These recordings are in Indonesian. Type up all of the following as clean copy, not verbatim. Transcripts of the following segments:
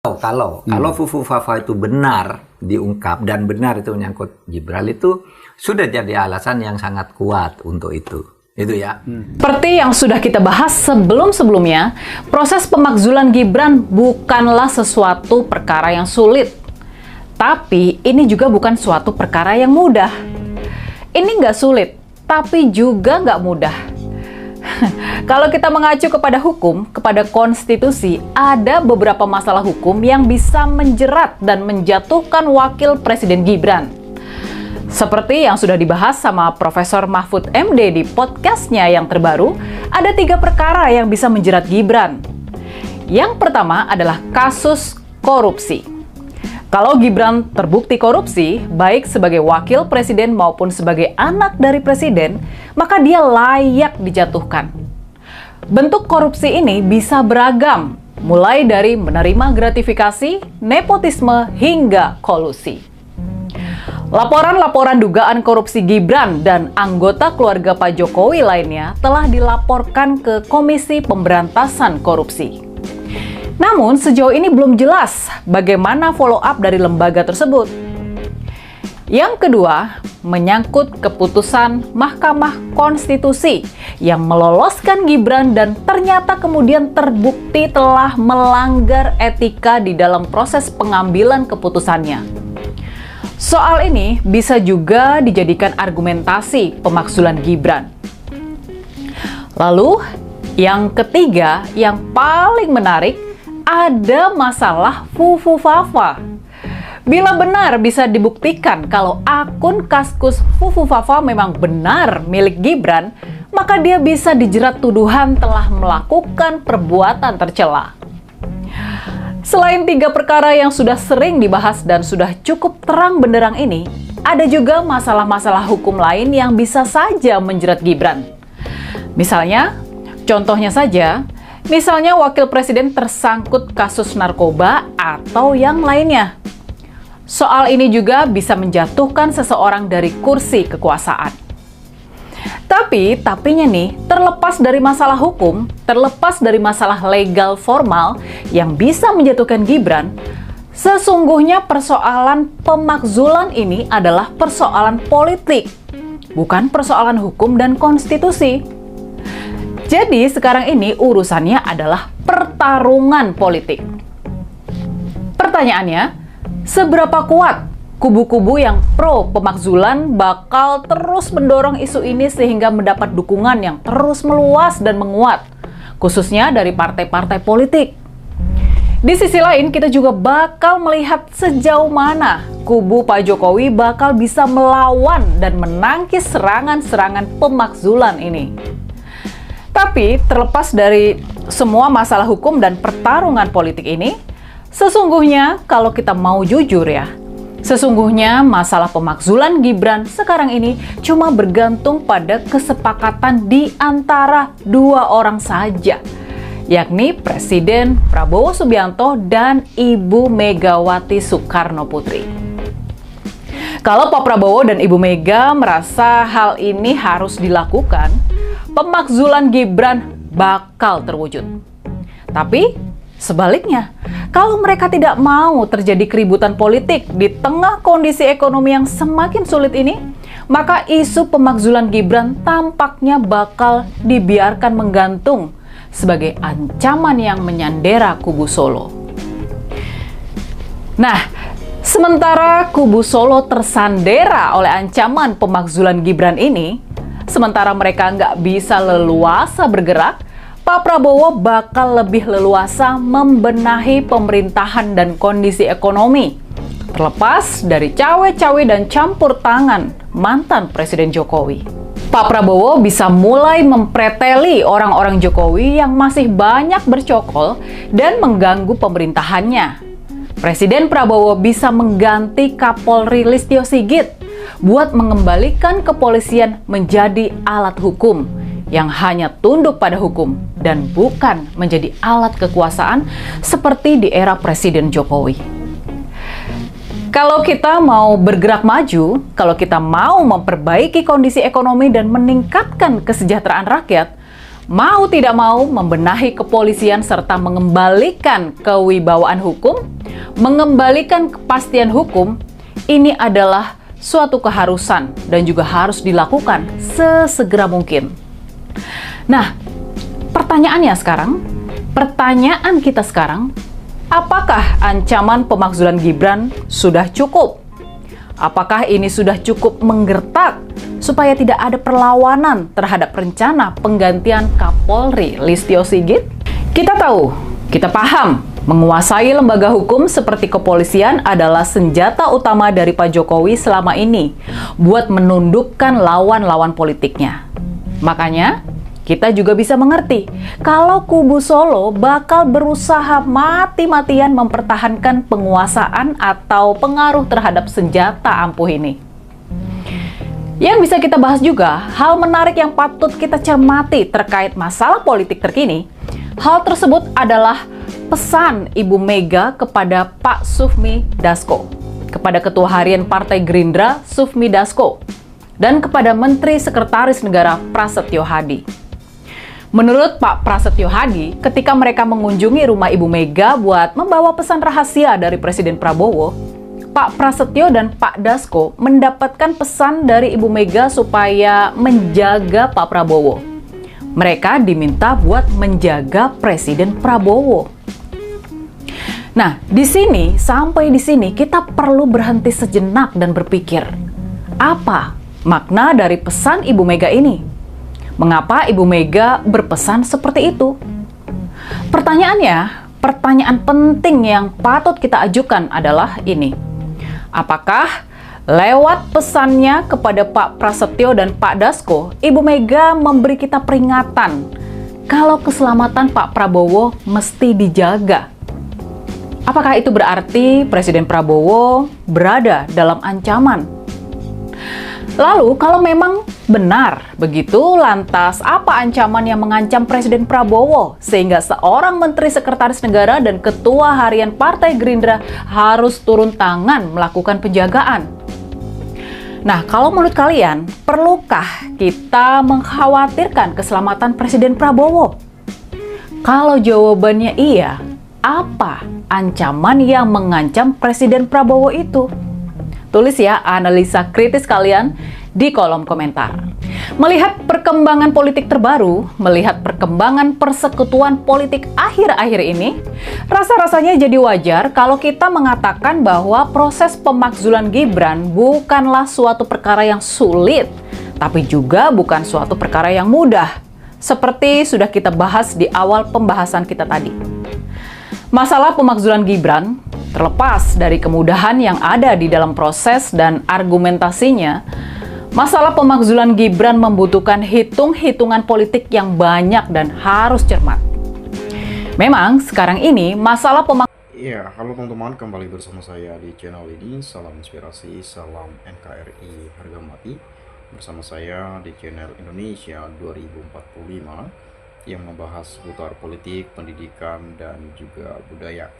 Kalau Fufu Fafa itu benar diungkap dan benar itu menyangkut Gibran, itu sudah jadi alasan yang sangat kuat untuk itu ya. Seperti yang sudah kita bahas sebelum-sebelumnya, proses pemakzulan Gibran bukanlah sesuatu perkara yang sulit. Tapi ini juga bukan suatu perkara yang mudah. Ini nggak sulit, tapi juga nggak mudah. Kalau kita mengacu kepada hukum, kepada konstitusi, ada beberapa masalah hukum yang bisa menjerat dan menjatuhkan wakil Presiden Gibran. Seperti yang sudah dibahas sama Profesor Mahfud MD di podcastnya yang terbaru, ada 3 perkara yang bisa menjerat Gibran. Yang pertama adalah kasus korupsi. Kalau Gibran terbukti korupsi, baik sebagai wakil presiden maupun sebagai anak dari presiden, maka dia layak dijatuhkan. Bentuk korupsi ini bisa beragam, mulai dari menerima gratifikasi, nepotisme, hingga kolusi. Laporan-laporan dugaan korupsi Gibran dan anggota keluarga Pak Jokowi lainnya telah dilaporkan ke Komisi Pemberantasan Korupsi. Namun, sejauh ini belum jelas bagaimana follow up dari lembaga tersebut. Yang kedua, menyangkut keputusan Mahkamah Konstitusi yang meloloskan Gibran dan ternyata kemudian terbukti telah melanggar etika di dalam proses pengambilan keputusannya. Soal ini bisa juga dijadikan argumentasi pemakzulan Gibran. Lalu, yang ketiga yang paling menarik, ada masalah Fufu Fafa. Bila benar bisa dibuktikan kalau akun Kaskus Fufu Fafa memang benar milik Gibran, maka dia bisa dijerat tuduhan telah melakukan perbuatan tercela. Selain 3 perkara yang sudah sering dibahas dan sudah cukup terang benderang ini, ada juga masalah-masalah hukum lain yang bisa saja menjerat Gibran. Misalnya wakil presiden tersangkut kasus narkoba atau yang lainnya. Soal ini juga bisa menjatuhkan seseorang dari kursi kekuasaan. Tapinya nih, terlepas dari masalah hukum, terlepas dari masalah legal formal yang bisa menjatuhkan Gibran, sesungguhnya persoalan pemakzulan ini adalah persoalan politik, bukan persoalan hukum dan konstitusi. Jadi sekarang ini urusannya adalah pertarungan politik. Pertanyaannya, seberapa kuat kubu-kubu yang pro pemakzulan bakal terus mendorong isu ini sehingga mendapat dukungan yang terus meluas dan menguat, khususnya dari partai-partai politik. Di sisi lain, kita juga bakal melihat sejauh mana kubu Pak Jokowi bakal bisa melawan dan menangkis serangan-serangan pemakzulan ini. Tapi terlepas dari semua masalah hukum dan pertarungan politik ini, sesungguhnya kalau kita mau jujur ya, sesungguhnya masalah pemakzulan Gibran sekarang ini cuma bergantung pada kesepakatan di antara 2 orang saja, yakni Presiden Prabowo Subianto dan Ibu Megawati Soekarno Putri. Kalau Pak Prabowo dan Ibu Mega merasa hal ini harus dilakukan, pemakzulan Gibran bakal terwujud. Tapi sebaliknya, kalau mereka tidak mau terjadi keributan politik di tengah kondisi ekonomi yang semakin sulit ini, maka isu pemakzulan Gibran tampaknya bakal dibiarkan menggantung sebagai ancaman yang menyandera kubu Solo. Nah, sementara kubu Solo tersandera oleh ancaman pemakzulan Gibran ini, sementara mereka nggak bisa leluasa bergerak, Pak Prabowo bakal lebih leluasa membenahi pemerintahan dan kondisi ekonomi, terlepas dari cawe-cawe dan campur tangan mantan Presiden Jokowi. Pak Prabowo bisa mulai mempreteli orang-orang Jokowi yang masih banyak bercokol dan mengganggu pemerintahannya. Presiden Prabowo bisa mengganti Kapolri Listio Sigit buat mengembalikan kepolisian menjadi alat hukum yang hanya tunduk pada hukum dan bukan menjadi alat kekuasaan seperti di era Presiden Jokowi. Kalau kita mau bergerak maju, kalau kita mau memperbaiki kondisi ekonomi dan meningkatkan kesejahteraan rakyat, mau tidak mau membenahi kepolisian serta mengembalikan kewibawaan hukum, mengembalikan kepastian hukum, ini adalah suatu keharusan dan juga harus dilakukan sesegera mungkin. Nah, pertanyaan kita sekarang, apakah ancaman pemakzulan Gibran sudah cukup? Apakah ini sudah cukup menggertak supaya tidak ada perlawanan terhadap rencana penggantian Kapolri Listio Sigit? Kita tahu, kita paham, menguasai lembaga hukum seperti kepolisian adalah senjata utama dari Pak Jokowi selama ini buat menundukkan lawan-lawan politiknya. Makanya, kita juga bisa mengerti kalau kubu Solo bakal berusaha mati-matian mempertahankan penguasaan atau pengaruh terhadap senjata ampuh ini. Yang bisa kita bahas juga, hal menarik yang patut kita cermati terkait masalah politik terkini. Hal tersebut adalah pesan Ibu Mega kepada Pak Sufmi Dasko, kepada Ketua Harian Partai Gerindra Sufmi Dasko, dan kepada Menteri Sekretaris Negara Prasetyo Hadi. Menurut Pak Prasetyo Hadi, ketika mereka mengunjungi rumah Ibu Mega buat membawa pesan rahasia dari Presiden Prabowo, Pak Prasetyo dan Pak Dasko mendapatkan pesan dari Ibu Mega supaya menjaga Pak Prabowo. Mereka diminta buat menjaga Presiden Prabowo. Nah, sampai di sini kita perlu berhenti sejenak dan berpikir, apa makna dari pesan Ibu Mega ini? Mengapa Ibu Mega berpesan seperti itu? Pertanyaan penting yang patut kita ajukan adalah ini. Apakah lewat pesannya kepada Pak Prasetyo dan Pak Dasko, Ibu Mega memberi kita peringatan kalau keselamatan Pak Prabowo mesti dijaga? Apakah itu berarti Presiden Prabowo berada dalam ancaman? Lalu, kalau memang benar begitu, lantas apa ancaman yang mengancam Presiden Prabowo sehingga seorang Menteri Sekretaris Negara dan Ketua Harian Partai Gerindra harus turun tangan melakukan penjagaan? Nah, kalau menurut kalian, perlukah kita mengkhawatirkan keselamatan Presiden Prabowo? Kalau jawabannya iya, apa ancaman yang mengancam Presiden Prabowo itu? Tulis ya analisa kritis kalian di kolom komentar. Melihat perkembangan politik terbaru, melihat perkembangan persekutuan politik akhir-akhir ini, rasa-rasanya jadi wajar kalau kita mengatakan bahwa proses pemakzulan Gibran bukanlah suatu perkara yang sulit, tapi juga bukan suatu perkara yang mudah, seperti sudah kita bahas di awal pembahasan kita tadi. Masalah pemakzulan Gibran, terlepas dari kemudahan yang ada di dalam proses dan argumentasinya, masalah pemakzulan Gibran membutuhkan hitung-hitungan politik yang banyak dan harus cermat. Memang sekarang ini masalah Ya, halo teman-teman, kembali bersama saya di channel ini. Salam inspirasi, salam NKRI harga mati. Bersama saya di channel Indonesia 2045 yang membahas seputar politik, pendidikan, dan juga budaya.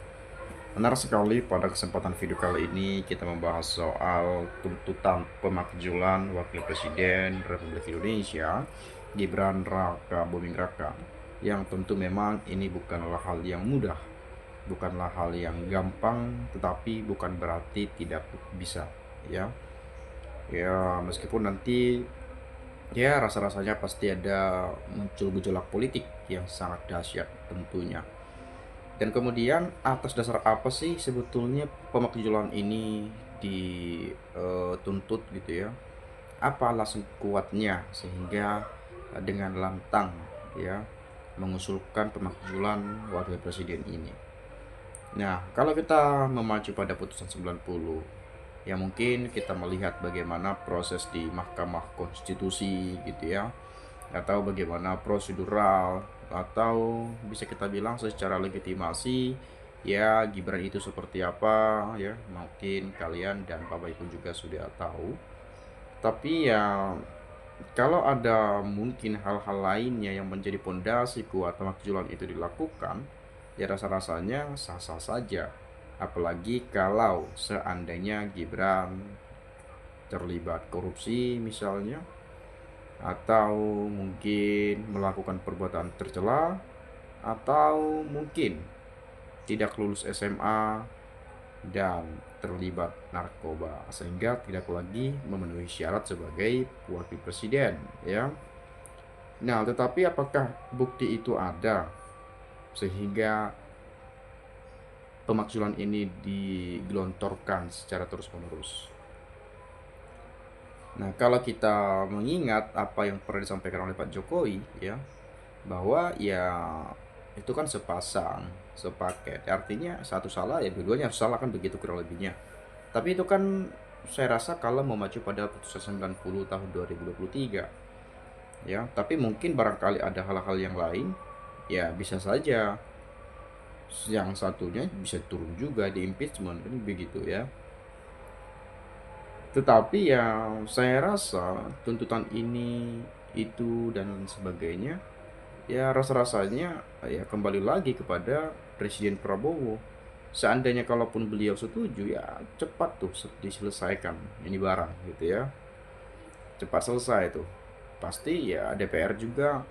Benar sekali, pada kesempatan video kali ini kita membahas soal tuntutan pemakzulan Wakil Presiden Republik Indonesia Gibran Raka Buming Raka, yang tentu memang ini bukanlah hal yang mudah, bukanlah hal yang gampang, tetapi bukan berarti tidak bisa, ya meskipun nanti rasa-rasanya pasti ada muncul gejolak politik yang sangat dahsyat tentunya. Dan kemudian atas dasar apa sih sebetulnya pemakzulan ini dituntut gitu ya? Apa alasan kuatnya sehingga dengan lantang ya mengusulkan pemakzulan wakil presiden ini? Nah, kalau kita memacu pada putusan 90, ya mungkin kita melihat bagaimana proses di Mahkamah Konstitusi gitu ya, atau bagaimana prosedural, atau bisa kita bilang secara legitimasi ya Gibran itu seperti apa ya, mungkin kalian dan Bapak Ibu juga sudah tahu. Tapi ya kalau ada mungkin hal-hal lainnya yang menjadi pondasi kuat pemakzulan itu dilakukan, ya rasa-rasanya sah-sah saja. Apalagi kalau seandainya Gibran terlibat korupsi misalnya, atau mungkin melakukan perbuatan tercela, atau mungkin tidak lulus SMA dan terlibat narkoba sehingga tidak lagi memenuhi syarat sebagai wakil presiden, ya. Nah, tetapi apakah bukti itu ada sehingga pemakzulan ini digelontorkan secara terus-menerus? Nah, kalau kita mengingat apa yang pernah disampaikan oleh Pak Jokowi, ya, bahwa ya itu kan sepasang, sepaket. Artinya satu salah ya dua-duanya harus salah, kan begitu kurang lebihnya. Tapi itu kan saya rasa kalau memacu pada putusan 90 tahun 2023. Ya, tapi mungkin barangkali ada hal-hal yang lain, ya bisa saja yang satunya bisa turun juga di impeachment, kan begitu ya. Tetapi ya saya rasa tuntutan ini, itu, dan lain sebagainya, ya rasa-rasanya ya kembali lagi kepada Presiden Prabowo. Seandainya kalaupun beliau setuju, ya cepat tuh diselesaikan ini barang gitu ya. Cepat selesai tuh. Pasti ya DPR juga,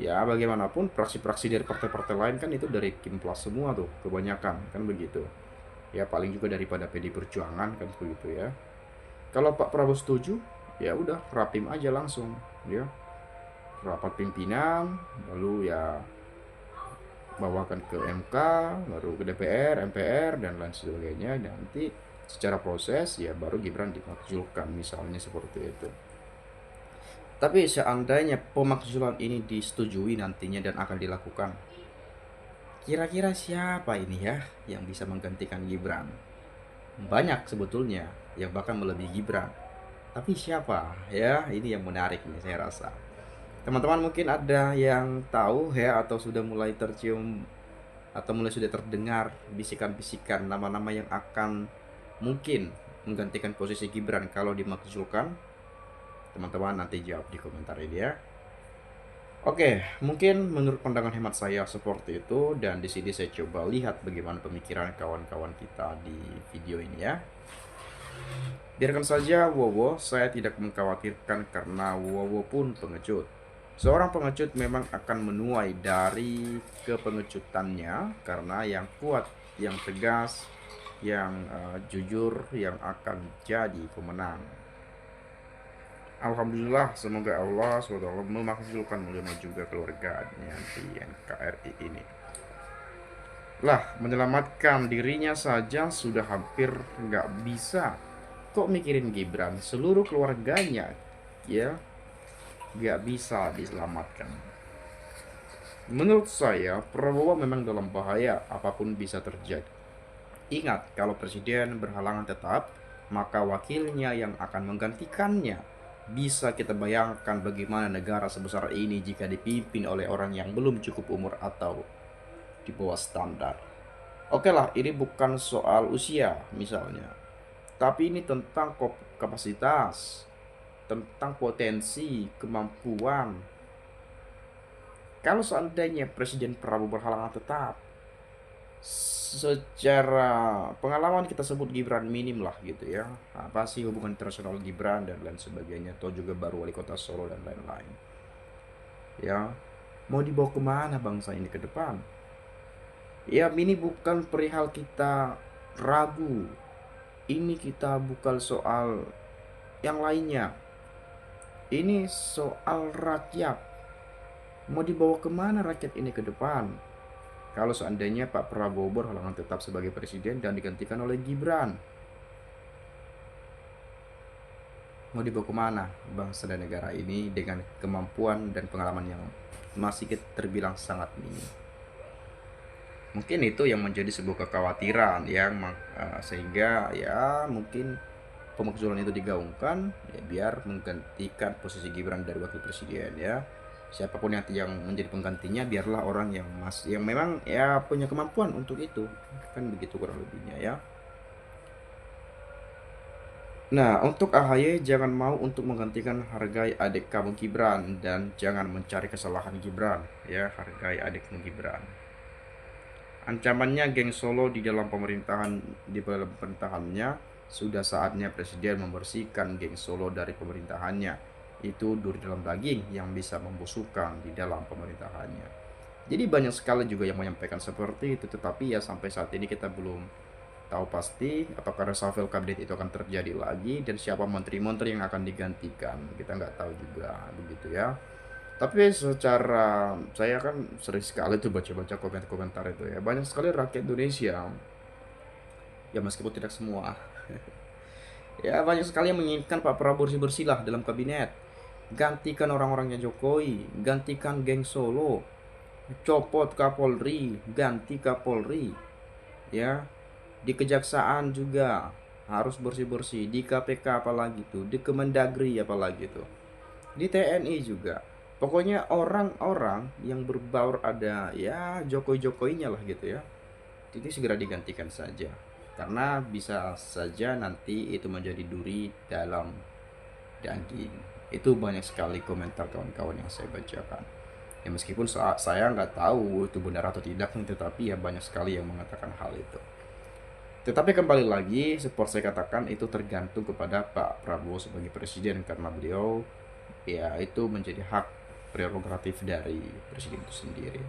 ya bagaimanapun fraksi-fraksi dari partai-partai lain kan itu dari Kim Plus semua tuh kebanyakan, kan begitu. Ya paling juga daripada PD Perjuangan, kan begitu ya. Kalau Pak Prabowo setuju, ya udah rapim aja langsung, ya. Rapat pimpinan, lalu ya bawakan ke MK, baru ke DPR, MPR, dan lain sebagainya. Dan nanti secara proses ya baru Gibran dimakzulkan, misalnya seperti itu. Tapi seandainya pemakzulan ini disetujui nantinya dan akan dilakukan, kira-kira siapa ini ya yang bisa menggantikan Gibran? Banyak sebetulnya yang bahkan melebihi Gibran. Tapi siapa ya? Ini yang menarik nih saya rasa. Teman-teman mungkin ada yang tahu ya, atau sudah mulai tercium atau mulai sudah terdengar bisikan-bisikan nama-nama yang akan mungkin menggantikan posisi Gibran kalau dimakzulkan. Teman-teman nanti jawab di komentar ini ya. Oke, mungkin menurut pandangan hemat saya seperti itu, dan di sini saya coba lihat bagaimana pemikiran kawan-kawan kita di video ini ya. Biarkan saja Wowo, saya tidak mengkhawatirkan karena Wowo pun pengecut. Seorang pengecut memang akan menuai dari kepengecutannya karena yang kuat, yang tegas, yang jujur yang akan jadi pemenang. Alhamdulillah, semoga Allah SWT memakzulkan mulia juga keluarganya di NKRI ini. Lah, menyelamatkan dirinya saja sudah hampir nggak bisa. Kok mikirin Gibran? Seluruh keluarganya ya nggak bisa diselamatkan. Menurut saya, Prabowo memang dalam bahaya, apapun bisa terjadi. Ingat, kalau presiden berhalangan tetap, maka wakilnya yang akan menggantikannya. Bisa kita bayangkan bagaimana negara sebesar ini jika dipimpin oleh orang yang belum cukup umur atau di bawah standar. Oke lah, ini bukan soal usia misalnya, tapi ini tentang kapasitas, tentang potensi, kemampuan. Kalau seandainya Presiden Prabowo berhalangan tetap, secara pengalaman kita sebut Gibran minim lah gitu ya. Apa sih hubungan internasional Gibran dan lain sebagainya, atau juga baru wali kota Solo dan lain-lain. Ya, mau dibawa kemana bangsa ini ke depan? Ya, ini bukan perihal kita ragu. Ini kita bukan soal yang lainnya. Ini soal rakyat. Mau dibawa kemana rakyat ini ke depan? Kalau seandainya Pak Prabowo berhalangan tetap sebagai presiden dan digantikan oleh Gibran, mau dibawa kemana bangsa dan negara ini dengan kemampuan dan pengalaman yang masih terbilang sangat minim? Mungkin itu yang menjadi sebuah kekhawatiran yang sehingga ya mungkin pemakzulan itu digaungkan ya biar menggantikan posisi Gibran dari wakil presiden ya. Siapapun yang menjadi penggantinya biarlah orang yang memang ya punya kemampuan untuk itu, kan begitu kurang lebihnya ya. Nah, untuk AHY jangan mau untuk menggantikan, hargai adik kamu Gibran, dan jangan mencari kesalahan Gibran ya, hargai adikmu Gibran. Ancamannya geng Solo di dalam pemerintahannya, sudah saatnya presiden membersihkan geng Solo dari pemerintahannya. itu duri dalam daging yang bisa membusukkan di dalam pemerintahannya. Jadi banyak sekali juga yang menyampaikan seperti itu, tetapi ya sampai saat ini kita belum tahu pasti apakah reshuffle kabinet itu akan terjadi lagi dan siapa menteri-menteri yang akan digantikan. Kita nggak tahu juga begitu ya. Tapi secara saya kan sering sekali tuh baca-baca komentar-komentar itu ya. Banyak sekali rakyat Indonesia, ya meskipun tidak semua, ya banyak sekali yang menginginkan Pak Prabowo bersih-bersih lah dalam kabinet. Gantikan orang-orangnya Jokowi, gantikan geng Solo, copot Kapolri, ganti Kapolri, ya. Di Kejaksaan juga harus bersih-bersih, di KPK apalagi tuh, di Kemendagri apalagi tuh, di TNI juga. Pokoknya orang-orang yang berbaur ada ya Jokowi-Jokowinya lah gitu ya. Itu segera digantikan saja. Karena bisa saja nanti itu menjadi duri dalam daging. Itu banyak sekali komentar kawan-kawan yang saya bacakan. Ya meskipun saya nggak tahu itu benar atau tidak, tetapi ya banyak sekali yang mengatakan hal itu. Tetapi kembali lagi, seperti saya katakan, itu tergantung kepada Pak Prabowo sebagai presiden karena beliau ya itu menjadi hak prerogatif dari presiden itu sendiri.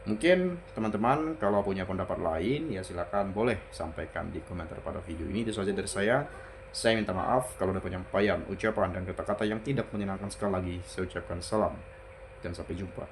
Mungkin teman-teman kalau punya pendapat lain ya silakan boleh sampaikan di komentar pada video ini. Itu saja dari saya. Saya minta maaf kalau ada penyampaian, ucapan dan kata-kata yang tidak menyenangkan. Sekali lagi saya ucapkan salam dan sampai jumpa.